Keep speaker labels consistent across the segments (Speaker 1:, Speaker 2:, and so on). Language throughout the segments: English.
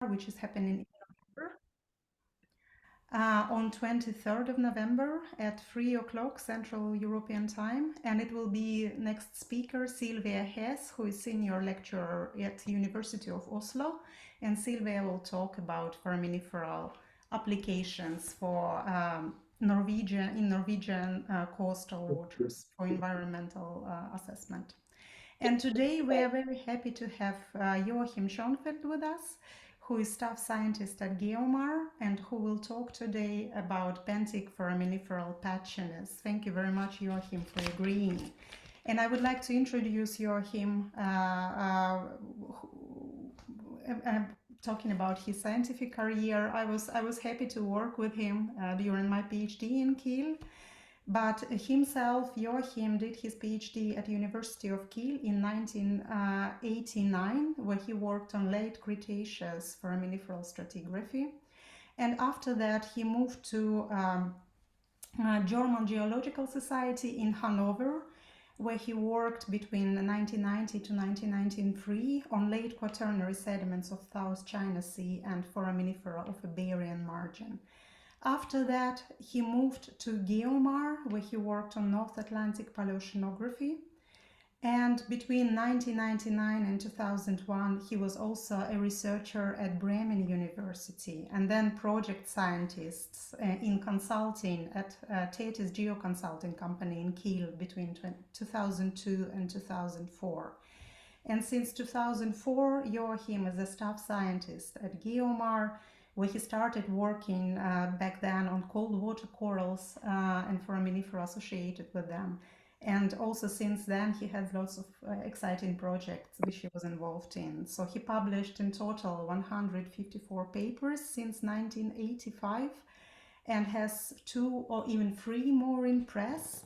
Speaker 1: which is happening in November. On 23rd of November at 3 o'clock Central European Time, and it will be next speaker Sylvia Hess, who is senior lecturer at the University of Oslo, and Sylvia will talk about foraminiferal applications for Norwegian coastal waters for environmental assessment. And today we are very happy to have Joachim Schonfeld with us, who is staff scientist at Gullmar and who will talk today about Benthic Foraminifera Patchiness. Thank you very much, Joachim, for agreeing. And I would like to introduce Joachim, talking about his scientific career. I was happy to work with him during my PhD in Kiel. But himself, Joachim, did his PhD at the University of Kiel in 1989, where he worked on late Cretaceous foraminiferal stratigraphy. And after that, he moved to German Geological Society in Hanover, where he worked between 1990 to 1993 on late Quaternary sediments of South China Sea and foraminifera of Iberian margin. After that, he moved to Gullmar, where he worked on North Atlantic paleoceanography. And between 1999 and 2001, he was also a researcher at Bremen University and then project scientist in consulting at Tethys Geoconsulting Company in Kiel between 2002 and 2004. And since 2004, Joachim is a staff scientist at Gullmar, where he started working back then on cold water corals and foraminifera associated with them. And also since then, he has lots of exciting projects which he was involved in. So he published in total 154 papers since 1985 and has 2 or even 3 more in press.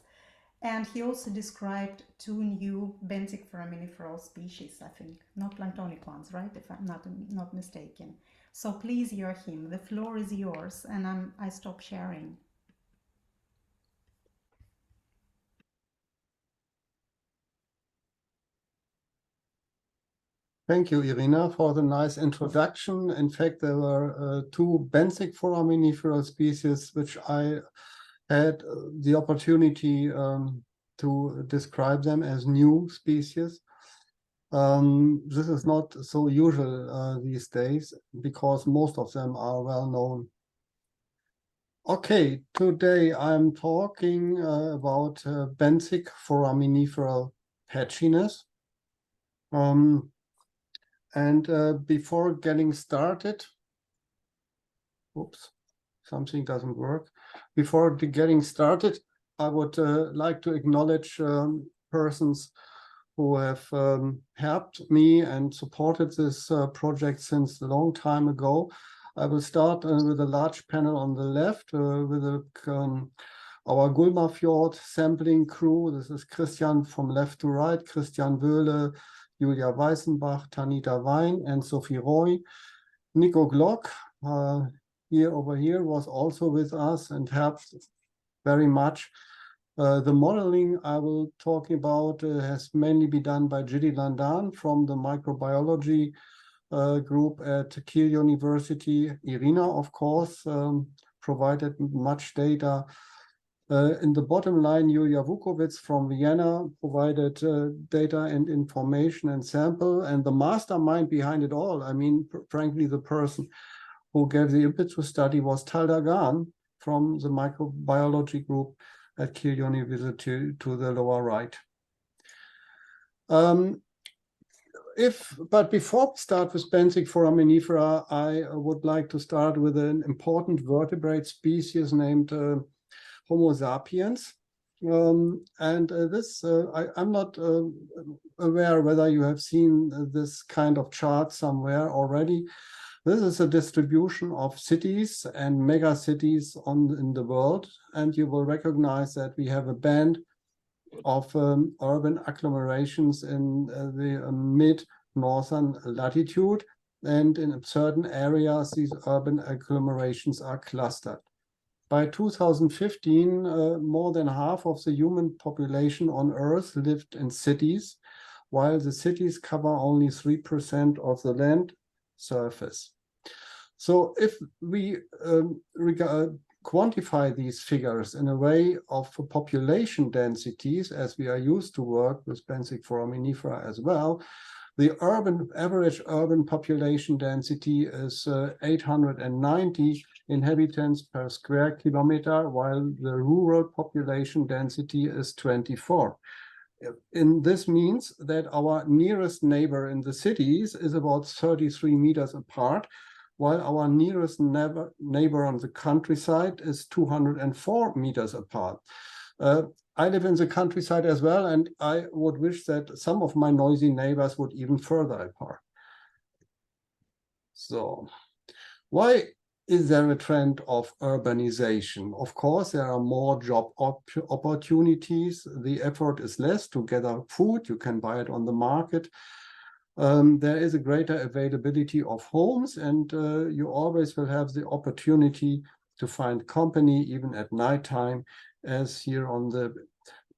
Speaker 1: And he also described 2 new benthic foraminiferal species, I think, not planktonic ones, right? If I'm not mistaken. So please, Joachim, the floor is yours, and I stop sharing.
Speaker 2: Thank you, Irina, for the nice introduction. In fact, there were 2 benthic foraminiferal species which I had the opportunity to describe them as new species. This is not so usual these days because most of them are well known. Okay, today I'm talking about benthic foraminiferal patchiness. And before getting started, oops, something doesn't work. Before getting started, I would like to acknowledge persons who have helped me and supported this project since a long time ago. I will start with a large panel on the left with our Gullmar Fjord sampling crew. This is Christian from left to right, Christian Wöhle, Julia Weißenbach, Tanita Wein, and Sophie Roy. Nico Glock, over here, was also with us and helped very much. The modeling I will talk about has mainly been done by Jidi Landan from the microbiology group at Kiel University. Irina, of course, provided much data. In the bottom line, Julia Vukovic from Vienna provided data and information and sample, and the mastermind behind it all, I mean, frankly, the person who gave the impetus study was Tal Dagan from the microbiology group at Kiel University to the lower right. But before we start with benthic foraminifera, I would like to start with an important vertebrate species named Homo sapiens. I'm not aware whether you have seen this kind of chart somewhere already. This is a distribution of cities and megacities in the world, and you will recognize that we have a band of urban agglomerations in the mid-northern latitude, and in certain areas these urban agglomerations are clustered. By 2015, more than half of the human population on Earth lived in cities, while the cities cover only 3% of the land surface. So if we quantify these figures in a way of population densities, as we are used to work with Benthic Foraminifera as well, the average urban population density is 890 inhabitants per square kilometer, while the rural population density is 24. This means that our nearest neighbor in the cities is about 33 meters apart, while our nearest neighbor on the countryside is 204 meters apart. I live in the countryside as well, and I would wish that some of my noisy neighbors would even further apart. So, why is there a trend of urbanization? Of course, there are more job opportunities. The effort is less to gather food. You can buy it on the market. There is a greater availability of homes, and you always will have the opportunity to find company even at nighttime, as here on the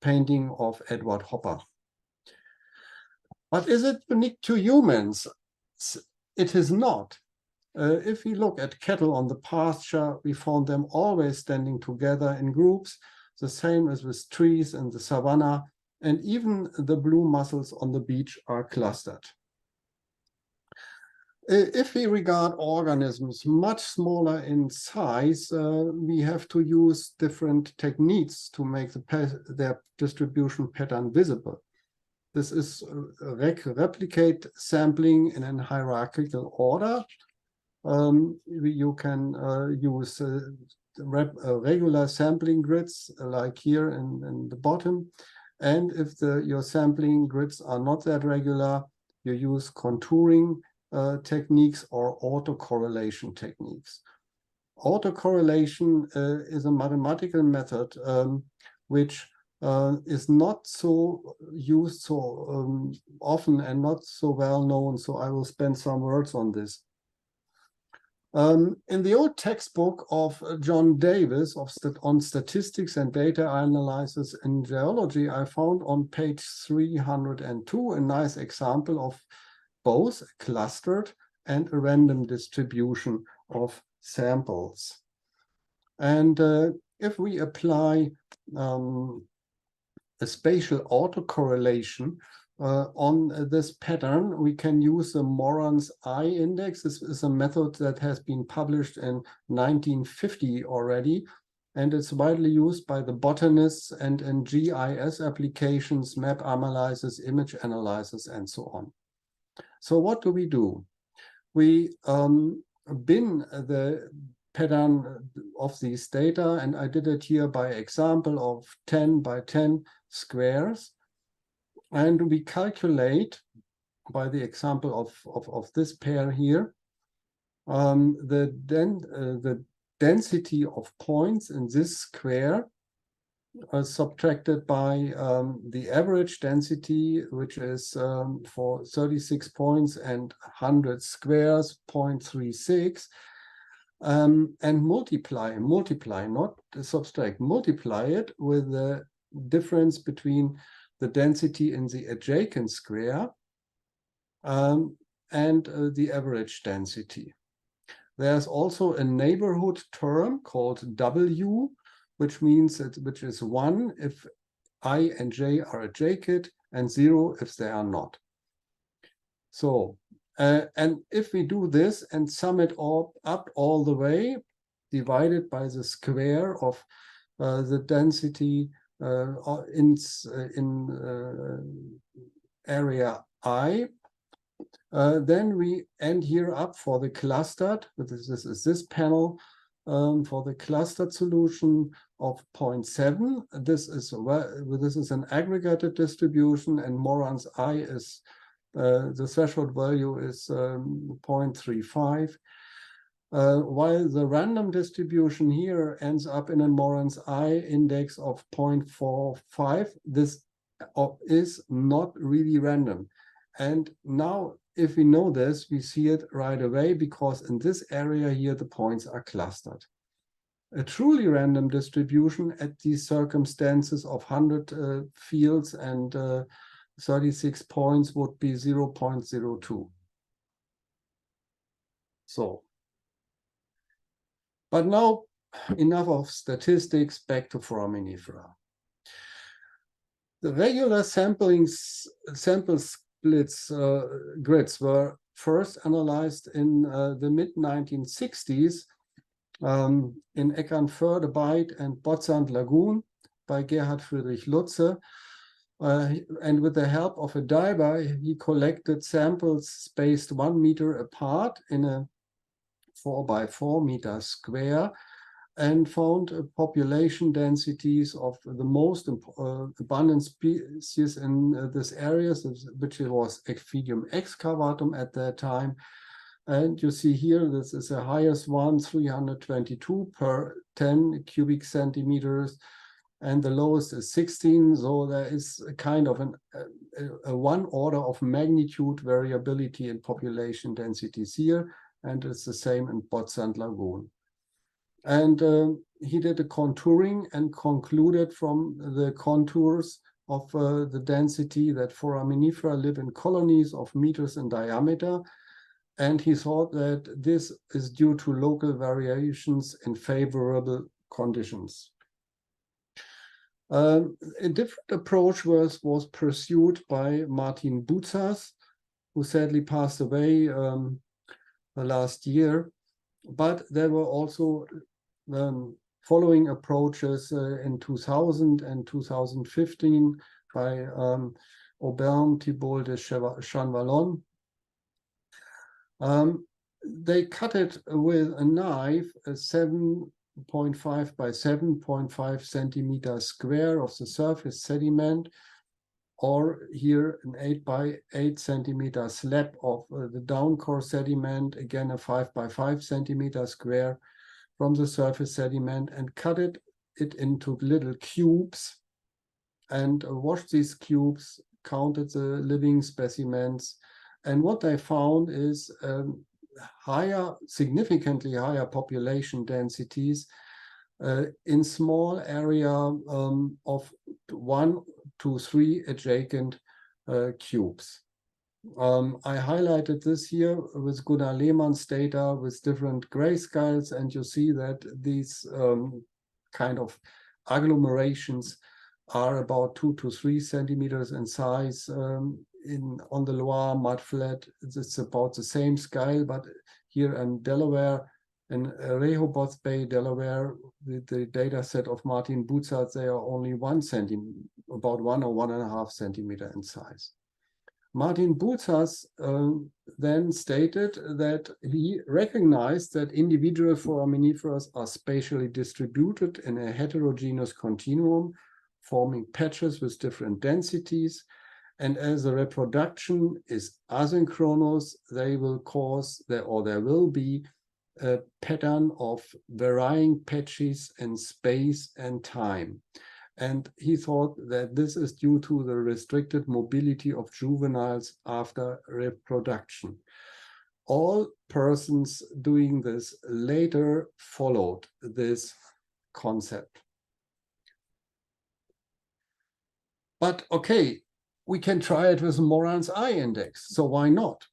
Speaker 2: painting of Edward Hopper. But is it unique to humans? It is not. If we look at cattle on the pasture, we found them always standing together in groups, the same as with trees in the savanna, and even the blue mussels on the beach are clustered. If we regard organisms much smaller in size, we have to use different techniques to make their distribution pattern visible. This is replicate sampling in a hierarchical order. You can use regular sampling grids like here in the bottom. And if your sampling grids are not that regular, you use contouring techniques or autocorrelation techniques. Autocorrelation is a mathematical method which is not so used so often and not so well known, so I will spend some words on this. In the old textbook of John Davis on statistics and data analysis in geology, I found on page 302 a nice example of both a clustered and a random distribution of samples. And if we apply a spatial autocorrelation on this pattern, we can use the Moran's I index. This is a method that has been published in 1950 already, and it's widely used by the botanists and in GIS applications, map analysis, image analysis, and so on. So what do? We bin the pattern of these data, and I did it here by example of 10 by 10 squares. And we calculate, by the example of this pair here, the density of points in this square subtracted by the average density, which is for 36 points and 100 squares, 0.36, and multiply, not subtract, multiply it with the difference between the density in the adjacent square and the average density. There's also a neighborhood term called W, which means which is 1 if I and j are adjacent and 0 if they are not. So, and if we do this and sum it all up all the way, divided by the square of the density in area I, then we end here up for the clustered, this is this panel, for the clustered solution of 0.7. This is an aggregated distribution, and Moran's I is the threshold value is 0.35. While the random distribution here ends up in a Moran's I index of 0.45, this is not really random. And now, if we know this, we see it right away, because in this area here, the points are clustered. A truly random distribution at these circumstances of 100 fields and 36 points would be 0.02. So But now, enough of statistics, back to foraminifera. The regular sample splits grids were first analyzed in the mid-1960s in Eckernförde and Botsand Lagoon by Gerhard Friedrich Lutze. And with the help of a diver, he collected samples spaced 1 meter apart in a 4 by 4 meter square, and found population densities of the most abundant species in this area, which was Ecphidium excavatum at that time. And you see here, this is the highest one, 322 per 10 cubic centimeters, and the lowest is 16. So there is a kind of a one order of magnitude variability in population densities here, and it's the same in Botsand Lagoon. And he did a contouring and concluded from the contours of the density that foraminifera live in colonies of meters in diameter. And he thought that this is due to local variations in favorable conditions. A different approach was pursued by Martin Boutsas, who sadly passed away last year. But there were also following approaches in 2000 and 2015 by Aubin, Thibault de Chanvalon. They cut it with a knife, a 7.5 by 7.5 centimeter square of the surface sediment, or here an 8 by 8 centimeter slab of the downcore sediment, again a 5 by 5 centimeter square from the surface sediment, and cut it into little cubes and washed these cubes, counted the living specimens. And what they found is significantly higher population densities in small area of 1 to 3 adjacent cubes. I highlighted this here with Gunnar Lehmann's data with different grayscales, and you see that these kind of agglomerations are about 2 to 3 centimeters in size. On the Loire mudflat, it's about the same scale, but here in Delaware, in Rehoboth Bay, Delaware, the data set of Martin Boutsas, they are only 1 centimeter, about 1 or 1.5 centimeter in size. Martin Boutsas then stated that he recognized that individual foraminiferas are spatially distributed in a heterogeneous continuum, forming patches with different densities. And as the reproduction is asynchronous, they will cause, there will be a pattern of varying patches in space and time. And he thought that this is due to the restricted mobility of juveniles after reproduction. All persons doing this later followed this concept. But okay, we can try it with Moran's I index, so why not?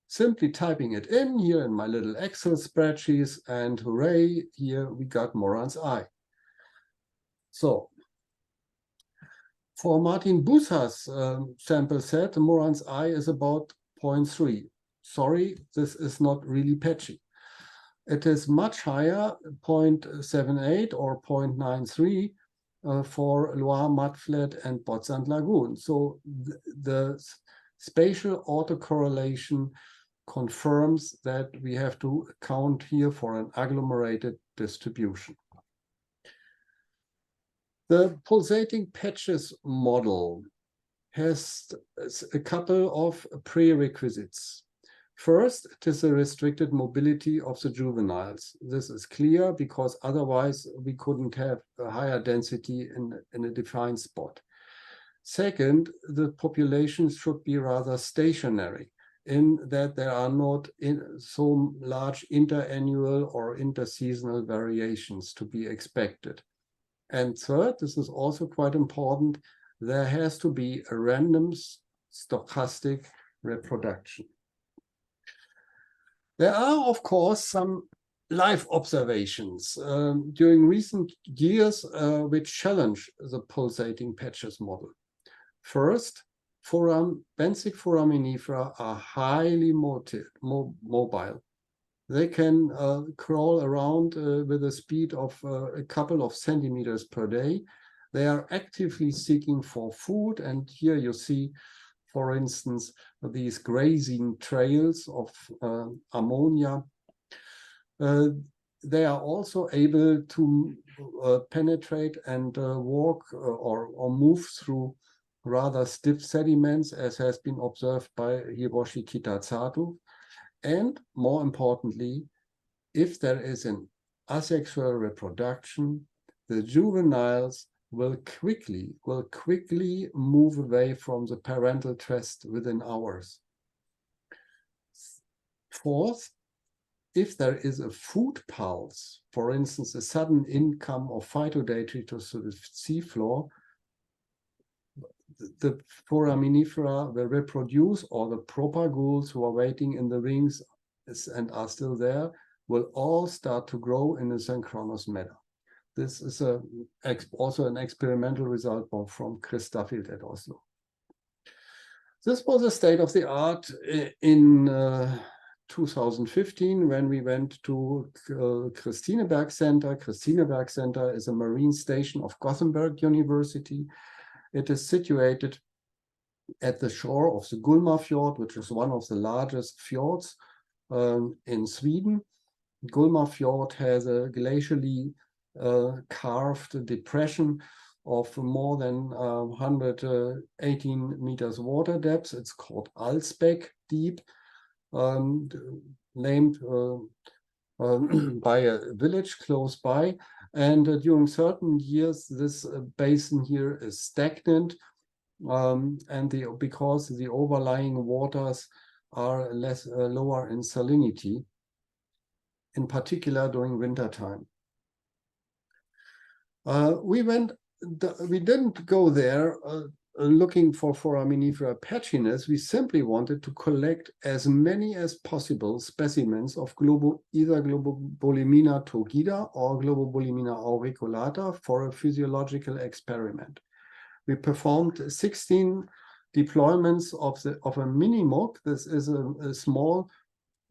Speaker 2: Simply typing it in here in my little Excel spreadsheets, and hooray, here we got Moran's I. So, for Martin Boutsas' sample set, Moran's I is about 0.3. Sorry, this is not really patchy. It is much higher, 0.78 or 0.93 for Loire mudflat and Botsand Lagoon. So the spatial autocorrelation confirms that we have to account here for an agglomerated distribution. The pulsating patches model has a couple of prerequisites. First, it is a restricted mobility of the juveniles. This is clear because otherwise we couldn't have a higher density in a defined spot. Second, the populations should be rather stationary in that there are not so large interannual or interseasonal variations to be expected. And third, this is also quite important, there has to be a random stochastic reproduction. There are, of course, some live observations during recent years which challenge the pulsating patches model. First, Benthic Foraminifera are highly mobile. They can crawl around with a speed of a couple of centimeters per day. They are actively seeking for food, and here you see, for instance, these grazing trails of ammonia. They are also able to penetrate and walk or move through rather stiff sediments, as has been observed by Hiroshi Kitasato. And more importantly, if there is an asexual reproduction, the juveniles will quickly move away from the parental trest within hours. Fourth, if there is a food pulse, for instance, a sudden income of phytodetritus to the seafloor, the foraminifera will reproduce, or the propagules who are waiting in the rings and are still there will all start to grow in a synchronous manner. This is also an experimental result from Chris Duffield at Oslo. This was a state of the art in 2015 when we went to Kristineberg Center. Kristineberg Center is a marine station of Gothenburg University. It is situated at the shore of the Gullmar Fjord, which is one of the largest fjords in Sweden. Gullmar Fjord has a glacially carved depression of more than 118 meters water depth. It's called Alsbäck Deep, named by a village close by. And during certain years, this basin here is stagnant, because the overlying waters are lower in salinity, in particular during wintertime. We didn't go there looking for foraminifera patchiness. We simply wanted to collect as many as possible specimens of either Globobulimina turgida or Globobulimina auriculata for a physiological experiment. We performed 16 deployments of a mini-MOC. This is a small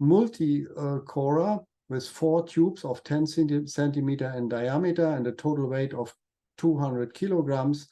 Speaker 2: multi-cora with 4 tubes of 10 centimeter in diameter and a total weight of 200 kilograms.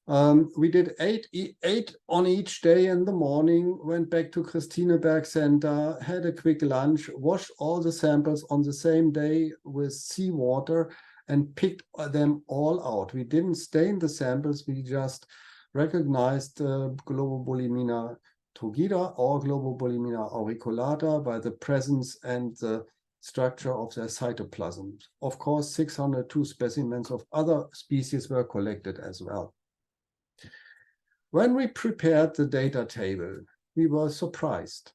Speaker 2: We did eight on each day in the morning, went back to Kristineberg Center, had a quick lunch, washed all the samples on the same day with seawater, and picked them all out. We didn't stain the samples, we just recognized Globobulimina turgida or Globobulimina auriculata by the presence and the structure of their cytoplasm. Of course, 602 specimens of other species were collected as well. When we prepared the data table, we were surprised.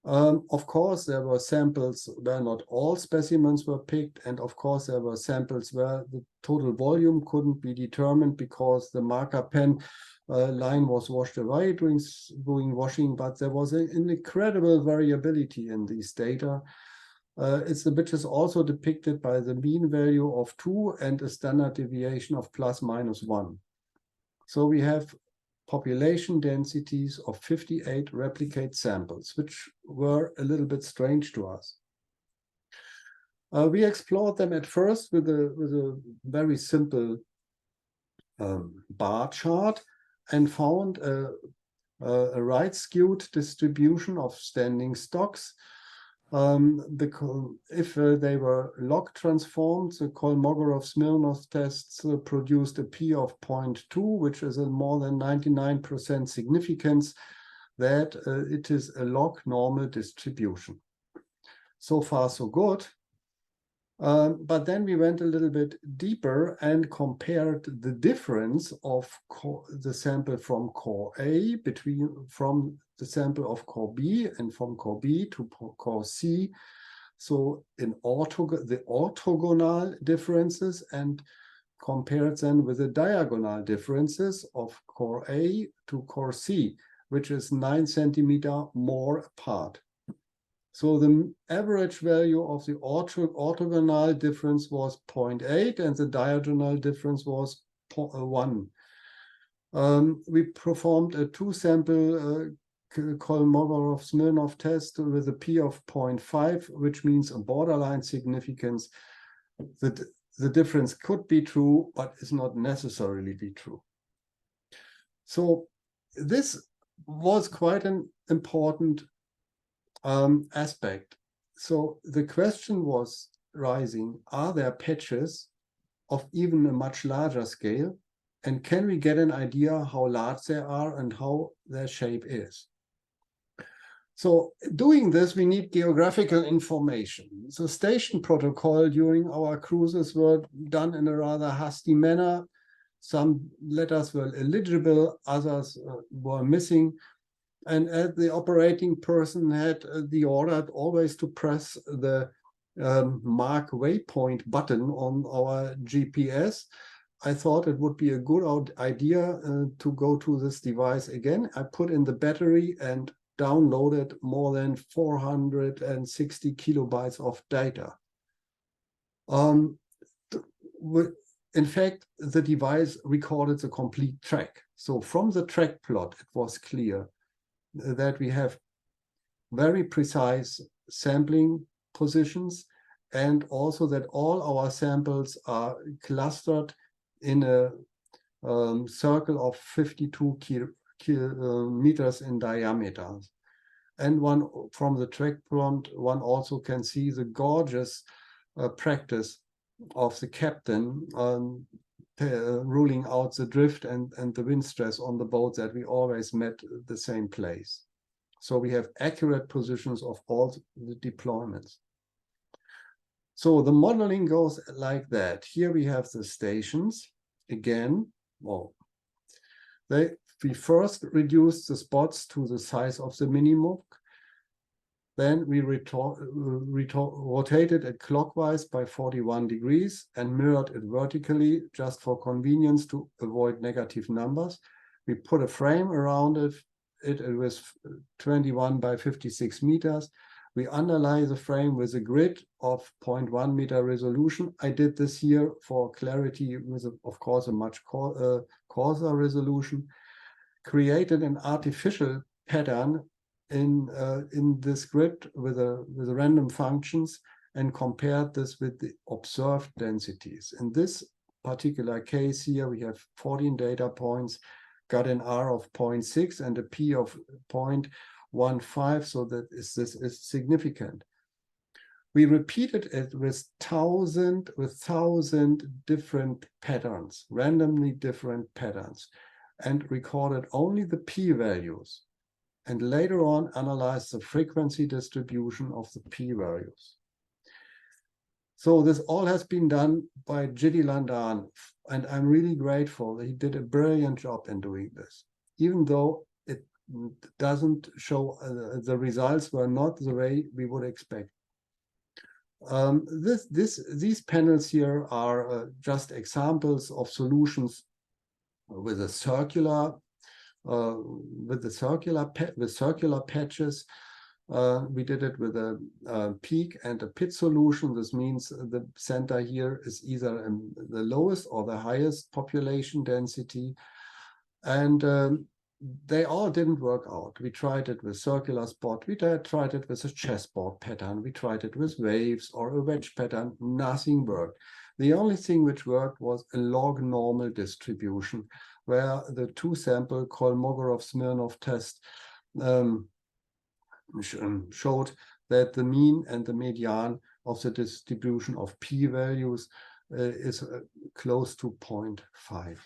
Speaker 2: Of course, there were samples where not all specimens were picked, and of course, there were samples where the total volume couldn't be determined because the marker pen line was washed away during washing, but there was an incredible variability in these data. Which is also depicted by the mean value of 2 and a standard deviation of ±1. So we have population densities of 58 replicate samples, which were a little bit strange to us. We explored them at first with a very simple bar chart and found a right-skewed distribution of standing stocks. If they were log transformed, the Kolmogorov-Smirnov tests produced a P of 0.2, which is a more than 99% significance that it is a log normal distribution. So far, so good. But then we went a little bit deeper and compared the difference of the sample from core A from the sample of core B and from core B to core C. So the orthogonal differences, and compared them with the diagonal differences of core A to core C, which is 9 centimeters more apart. So the average value of the orthogonal difference was 0.8 and the diagonal difference was 1. We performed a two-sample Kolmogorov-Smirnov test with a P of 0.5, which means a borderline significance. The difference could be true, but is not necessarily be true. So this was quite an important aspect. So the question was rising, are there patches of even a much larger scale? And can we get an idea how large they are and how their shape is? So doing this, we need geographical information. The station protocol during our cruises were done in a rather hasty manner. Some letters were illegible, others were missing. And the operating person had the order always to press the mark waypoint button on our GPS. I thought it would be a good idea to go to this device again. I put in the battery and downloaded more than 460 kilobytes of data. In fact, the device recorded the complete track. So from the track plot, it was clear that we have very precise sampling positions, and also that all our samples are clustered in a circle of 52 kilometers in diameter. And one from the track plot, one also can see the gorgeous practice of the captain ruling out the drift and the wind stress on the boat, that we always met the same place. So we have accurate positions of all the deployments. So the modeling goes like that. Here we have the stations again. Well, we first reduced the spots to the size of the minimum. Then we rotated it clockwise by 41 degrees and mirrored it vertically just for convenience to avoid negative numbers. We put a frame around it. It was 21 by 56 meters. We underlie the frame with a grid of 0.1 meter resolution. I did this here for clarity with, of course, a much coarser resolution. Created an artificial pattern in this grid with random functions and compared this with the observed densities. In this particular case here, we have 14 data points, got an R of 0.6 and a P of 0.15, so that this is significant. We repeated it with 1,000 different patterns, randomly different patterns, and recorded only the p-values, and later on analyzed the frequency distribution of the p-values. So this all has been done by Jiddy Landan, and I'm really grateful. He did a brilliant job in doing this, even though it doesn't show, the results were not the way we would expect. These panels here are just examples of solutions with a circular circular patches. We did it with a peak and a pit solution. This means the center here is either the lowest or the highest population density, and they all didn't work out. We tried it with circular spot, we tried it with a chessboard pattern, we tried it with waves or a wedge pattern. Nothing worked. The only thing which worked was a log normal distribution, where the two-sample Kolmogorov-Smirnov test showed that the mean and the median of the distribution of p-values is close to 0.5.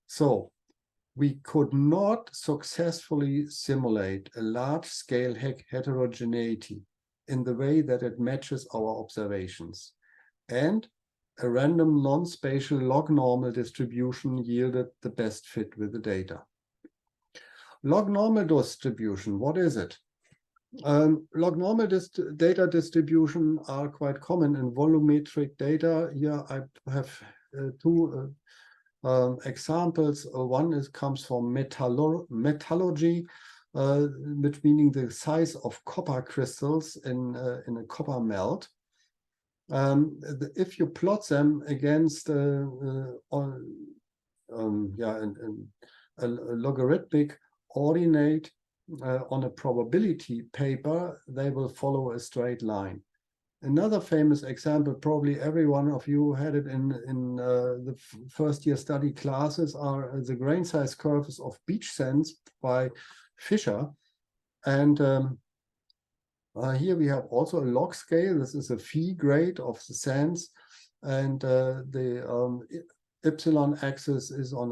Speaker 2: So we could not successfully simulate a large-scale heterogeneity in the way that it matches our observations. And a random non-spatial log normal distribution yielded the best fit with the data. Log normal distribution, what is it? Log normal data distribution are quite common in volumetric data. Here I have two examples. One comes from metallurgy. which meaning the size of copper crystals in a copper melt. If you plot them against a logarithmic ordinate on a probability paper, they will follow a straight line. Another famous example, probably every one of you had it in the first year study classes, are the grain size curves of beach sands by Fisher. And here we have also a log scale. This is a phi grade of the sands, and the epsilon axis is on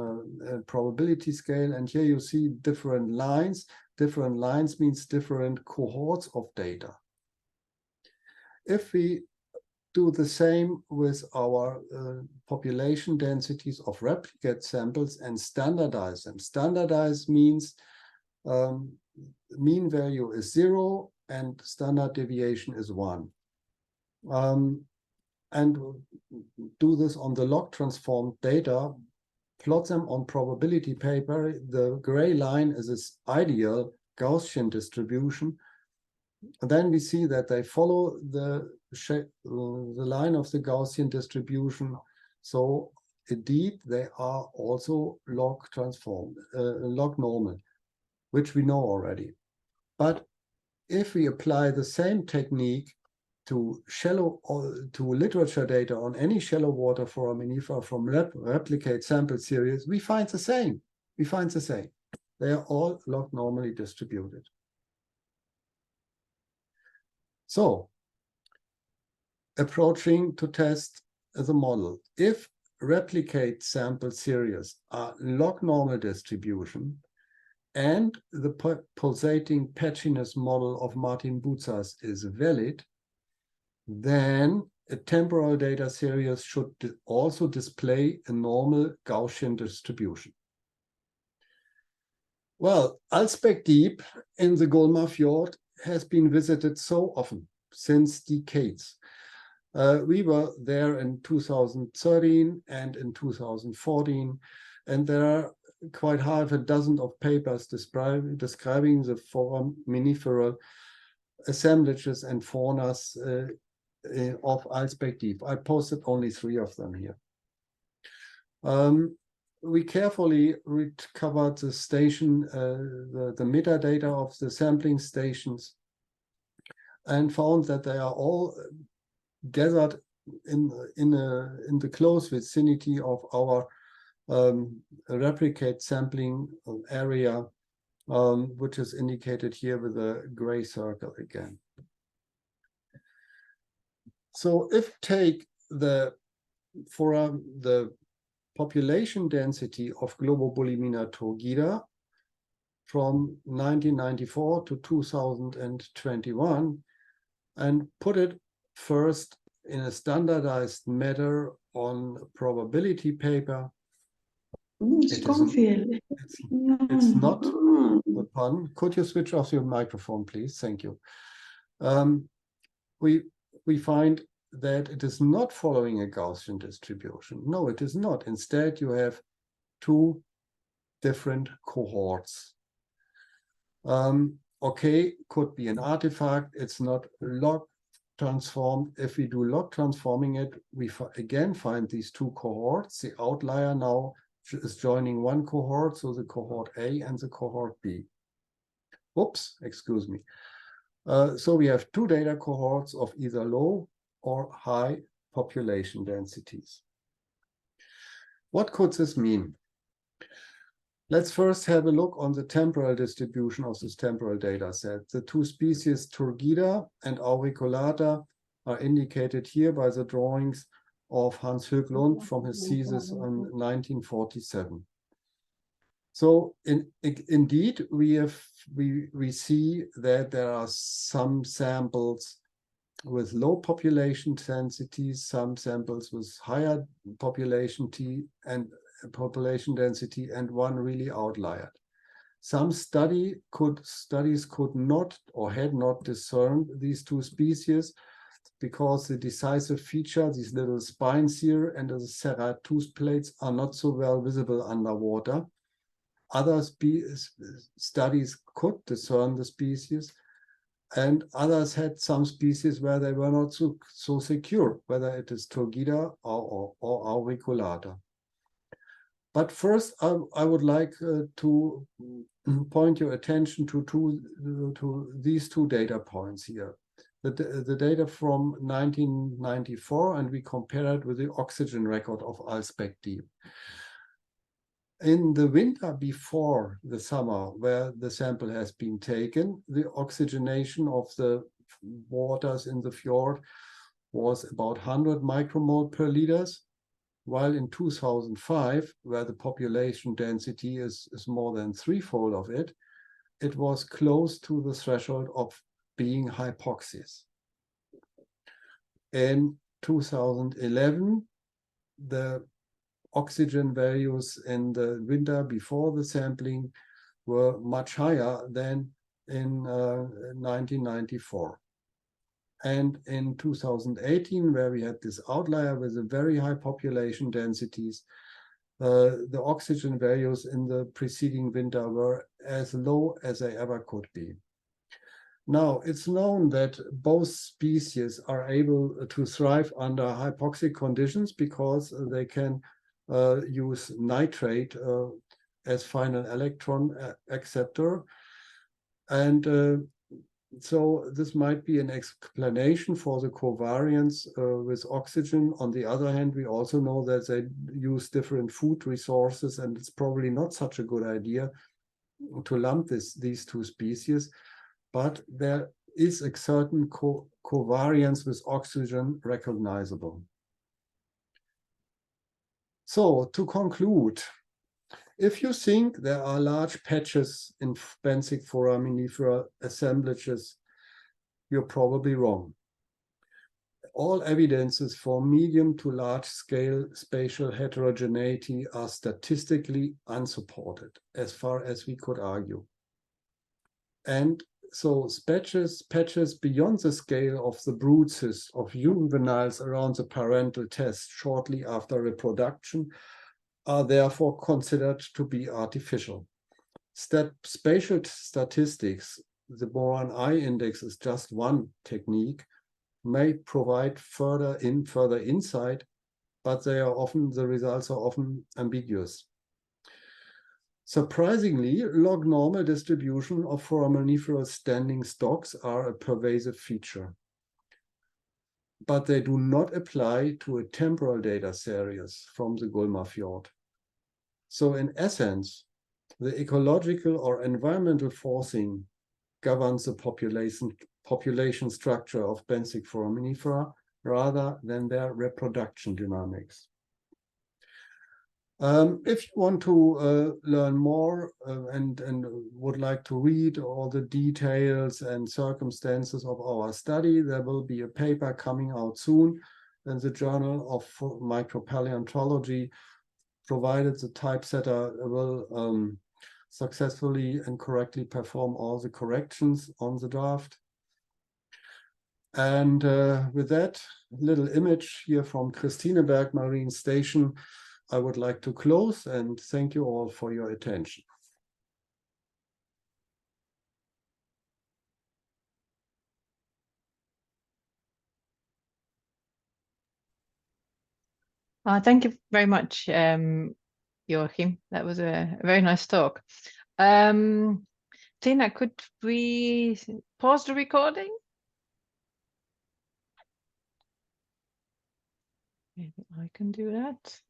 Speaker 2: a probability scale. And here you see different lines. Different lines means different cohorts of data. If we do the same with our population densities of replicate samples and standardize them. Standardize means mean value is 0 and standard deviation is 1. And do this on the log transformed data, plot them on probability paper. The gray line is this ideal Gaussian distribution. And then we see that they follow the line of the Gaussian distribution. So indeed, they are also log transformed, log normal, which we know already. But if we apply the same technique to literature data on any shallow water foraminifera from replicate sample series, we find the same. We find the same. They are all log normally distributed. So, approaching to test the model. If replicate sample series are log normal distribution and the pulsating patchiness model of Martin Boutsas is valid, then a temporal data series should also display a normal Gaussian distribution. Well, Alsbäck Deep in the Gullmar Fjord has been visited so often, since decades. We were there in 2013 and in 2014, and there are quite half a dozen of papers describing the foraminiferal assemblages and faunas of Alsbäck Deep. I posted only 3 of them here. We carefully recovered the station, the metadata of the sampling stations, and found that they are all gathered in the close vicinity of our replicate sampling area, which is indicated here with a gray circle again. So if take the population density of Globobulimina turgida from 1994 to 2021 and put it first in a standardized manner on probability paper.
Speaker 3: Schonfeld.
Speaker 2: It's not a pun. Could you switch off your microphone, please? Thank you. We find that it is not following a Gaussian distribution. No, it is not. Instead, you have 2 different cohorts. Okay, could be an artifact. It's not log transformed. If we do log transforming it, we again find these 2 cohorts. The outlier now is joining one cohort, so the cohort A and the cohort B. Oops, excuse me. So we have 2 data cohorts of either low or high population densities. What could this mean? Let's first have a look on the temporal distribution of this temporal data set. The 2 species Turgida and Auriculata are indicated here by the drawings of Hans Höglund from his thesis in 1947. So indeed, we see that there are some samples with low population densities, some samples with higher population density, and one really outlier. Some studies could not or had not discerned these 2 species because the decisive feature, these little spines here and the serrate tooth plates, are not so well visible underwater. Other studies could discern the species, and others had some species where they were not so secure, whether it is turgida or auriculata. But first, I would like to point your attention to these two data points here. The data from 1994, and we compare it with the oxygen record of Alsbäck Deep. In the winter before the summer, where the sample has been taken, the oxygenation of the waters in the fjord was about 100 micromole per liters, while in 2005, where the population density is more than threefold of it, it was close to the threshold of being hypoxia. In 2011, the oxygen values in the winter before the sampling were much higher than in 1994. And in 2018, where we had this outlier with a very high population densities, the oxygen values in the preceding winter were as low as they ever could be. Now, it's known that both species are able to thrive under hypoxic conditions because they can use nitrate as final electron acceptor. And so this might be an explanation for the covariance with oxygen. On the other hand, we also know that they use different food resources, and it's probably not such a good idea to lump these two species. But there is a certain covariance with oxygen recognizable. So to conclude, if you think there are large patches in Benthic Foraminifera assemblages, you're probably wrong. All evidences for medium to large scale spatial heterogeneity are statistically unsupported, as far as we could argue. And so patches beyond the scale of the brood cysts of juveniles around the parental test shortly after reproduction are therefore considered to be artificial. Spatial statistics, the boron I index is just one technique, may provide further insight, but the results are often ambiguous. Surprisingly, log normal distribution of foraminiferal standing stocks are a pervasive feature, but they do not apply to a temporal data series from the Gullmar Fjord. So in essence, the ecological or environmental forcing governs the population structure of Benthic Foraminifera rather than their reproduction dynamics. If you want to learn more and would like to read all the details and circumstances of our study, there will be a paper coming out soon in the Journal of Micropaleontology, provided the typesetter will successfully and correctly perform all the corrections on the draft. And with that little image here from Christineberg Marine Station, I would like to close and thank you all for your attention.
Speaker 3: Thank you very much, Joachim. That was a very nice talk. Tina, could we pause the recording? Maybe I can do that.